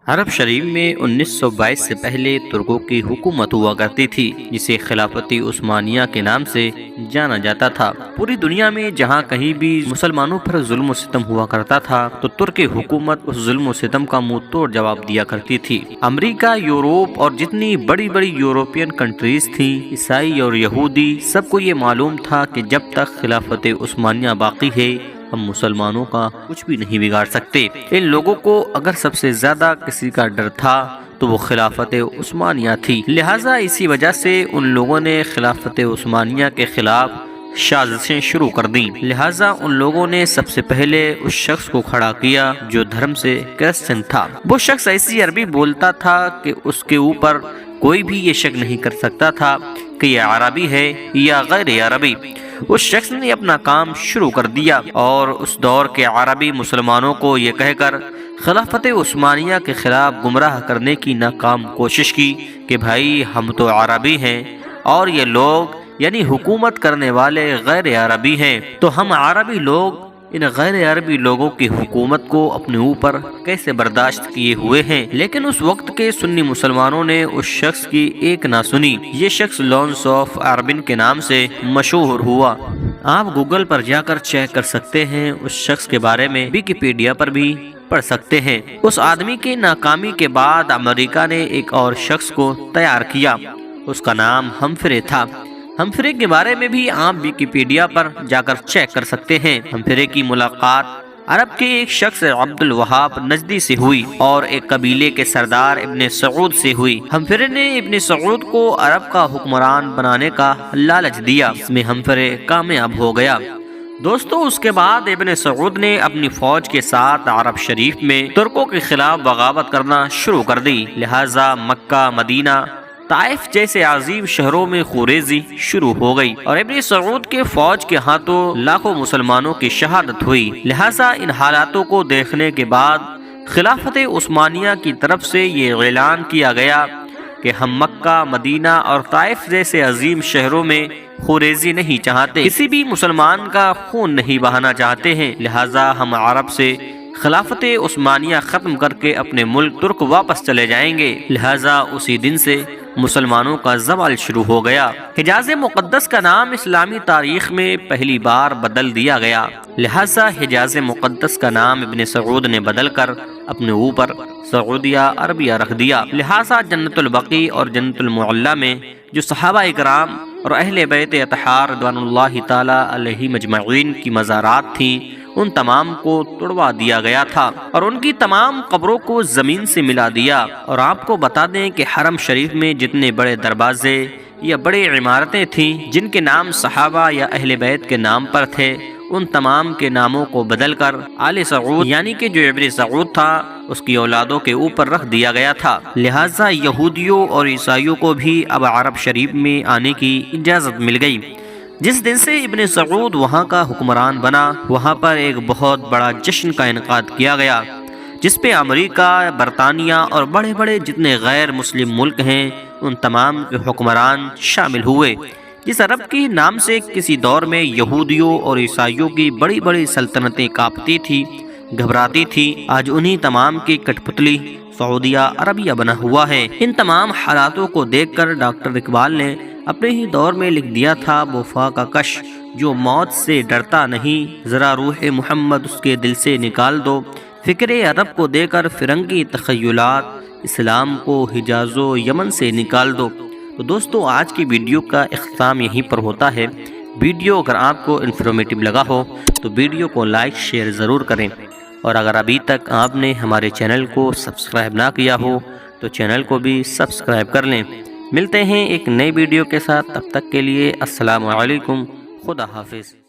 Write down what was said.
عرب شریف میں 1922 سے پہلے ترکوں کی حکومت ہوا کرتی تھی جسے خلافت عثمانیہ کے نام سے جانا جاتا تھا۔ پوری دنیا میں جہاں کہیں بھی مسلمانوں پر ظلم و ستم ہوا کرتا تھا تو ترک حکومت اس ظلم و ستم کا منہ توڑ جواب دیا کرتی تھی۔ امریکہ، یورپ اور جتنی بڑی بڑی یورپین کنٹریز تھیں، عیسائی اور یہودی، سب کو یہ معلوم تھا کہ جب تک خلافت عثمانیہ باقی ہے ہم مسلمانوں کا کچھ بھی نہیں بگاڑ سکتے۔ ان لوگوں کو اگر سب سے زیادہ کسی کا ڈر تھا تو وہ خلافت عثمانیہ تھی، لہٰذا اسی وجہ سے ان لوگوں نے خلافت عثمانیہ کے خلاف سازشیں شروع کر دیں۔ لہٰذا ان لوگوں نے سب سے پہلے اس شخص کو کھڑا کیا جو دھرم سے کرسچن تھا۔ وہ شخص ایسی عربی بولتا تھا کہ اس کے اوپر کوئی بھی یہ شک نہیں کر سکتا تھا کہ یہ عربی ہے یا غیر عربی۔ اس شخص نے اپنا کام شروع کر دیا اور اس دور کے عربی مسلمانوں کو یہ کہہ کر خلافت عثمانیہ کے خلاف گمراہ کرنے کی ناکام کوشش کی کہ بھائی ہم تو عربی ہیں اور یہ لوگ یعنی حکومت کرنے والے غیر عربی ہیں، تو ہم عربی لوگ ان غیر عربی لوگوں کی حکومت کو اپنے اوپر کیسے برداشت کیے ہوئے ہیں۔ لیکن اس وقت کے سنی مسلمانوں نے اس شخص کی ایک نہ سنی۔ یہ شخص لانس آف اربن کے نام سے مشہور ہوا۔ آپ گوگل پر جا کر چیک کر سکتے ہیں، اس شخص کے بارے میں ویکیپیڈیا پر بھی پڑھ سکتے ہیں۔ اس آدمی کی ناکامی کے بعد امریکہ نے ایک اور شخص کو تیار کیا، اس کا نام ہمفرے تھا۔ ہمفرے کے بارے میں بھی آپ ویکیپیڈیا پر جا کر چیک کر سکتے ہیں۔ ہمفرے کی ملاقات عرب کے ایک شخص عبد الوہاب نجدی سے ہوئی اور ایک قبیلے کے سردار ابن سعود سے ہوئی۔ ہمفرے نے ابن سعود کو عرب کا حکمران بنانے کا لالچ دیا، اس میں ہمفرے کامیاب ہو گیا۔ دوستو، اس کے بعد ابن سعود نے اپنی فوج کے ساتھ عرب شریف میں ترکوں کے خلاف بغاوت کرنا شروع کر دی، لہٰذا مکہ، مدینہ، طائف جیسے عظیم شہروں میں خوریزی شروع ہو گئی اور ابن سعود کے فوج کے ہاتھوں لاکھوں مسلمانوں کی شہادت ہوئی۔ لہٰذا ان حالاتوں کو دیکھنے کے بعد خلافت عثمانیہ کی طرف سے یہ اعلان کیا گیا کہ ہم مکہ، مدینہ اور طائف جیسے عظیم شہروں میں خوریزی نہیں چاہتے، کسی بھی مسلمان کا خون نہیں بہانا چاہتے ہیں، لہٰذا ہم عرب سے خلافت عثمانیہ ختم کر کے اپنے ملک ترک واپس چلے جائیں گے۔ لہٰذا اسی دن سے مسلمانوں کا زوال شروع ہو گیا۔ حجاز مقدس کا نام اسلامی تاریخ میں پہلی بار بدل دیا گیا، لہٰذا حجاز مقدس کا نام ابن سعود نے بدل کر اپنے اوپر سعودیہ عربیہ رکھ دیا۔ لہٰذا جنت البقیع اور جنت المعلی میں جو صحابہ اکرام اور اہل بیت اطہار رضوان اللہ تعالی علیہ مجمعین کی مزارات تھیں، ان تمام کو توڑوا دیا گیا تھا اور ان کی تمام قبروں کو زمین سے ملا دیا۔ اور آپ کو بتا دیں کہ حرم شریف میں جتنے بڑے دروازے یا بڑے عمارتیں تھیں جن کے نام صحابہ یا اہل بیت کے نام پر تھے، ان تمام کے ناموں کو بدل کر آل سعود یعنی کہ جو ابن سعود تھا اس کی اولادوں کے اوپر رکھ دیا گیا تھا۔ لہٰذا یہودیوں اور عیسائیوں کو بھی اب عرب شریف میں آنے کی اجازت مل گئی۔ جس دن سے ابن سعود وہاں کا حکمران بنا، وہاں پر ایک بہت بڑا جشن کا انعقاد کیا گیا جس پہ امریکہ، برطانیہ اور بڑے بڑے جتنے غیر مسلم ملک ہیں ان تمام کے حکمران شامل ہوئے۔ جس عرب کے نام سے کسی دور میں یہودیوں اور عیسائیوں کی بڑی بڑی سلطنتیں کانپتی تھی، گھبراتی تھی، آج انہی تمام کی کٹ پتلی سعودیہ عربیہ بنا ہوا ہے۔ ان تمام حالاتوں کو دیکھ کر ڈاکٹر اقبال نے اپنے ہی دور میں لکھ دیا تھا، وفا کا کش جو موت سے ڈرتا نہیں، ذرا روح محمد اس کے دل سے نکال دو، فکر عرب کو دے کر فرنگی تخیلات، اسلام کو حجاز و یمن سے نکال دو۔ تو دوستو، آج کی ویڈیو کا اختتام یہیں پر ہوتا ہے۔ ویڈیو اگر آپ کو انفارمیٹیو لگا ہو تو ویڈیو کو لائک شیئر ضرور کریں، اور اگر ابھی تک آپ نے ہمارے چینل کو سبسکرائب نہ کیا ہو تو چینل کو بھی سبسکرائب کر لیں۔ ملتے ہیں ایک نئی ویڈیو کے ساتھ، تب تک کے لیے السلام علیکم، خدا حافظ۔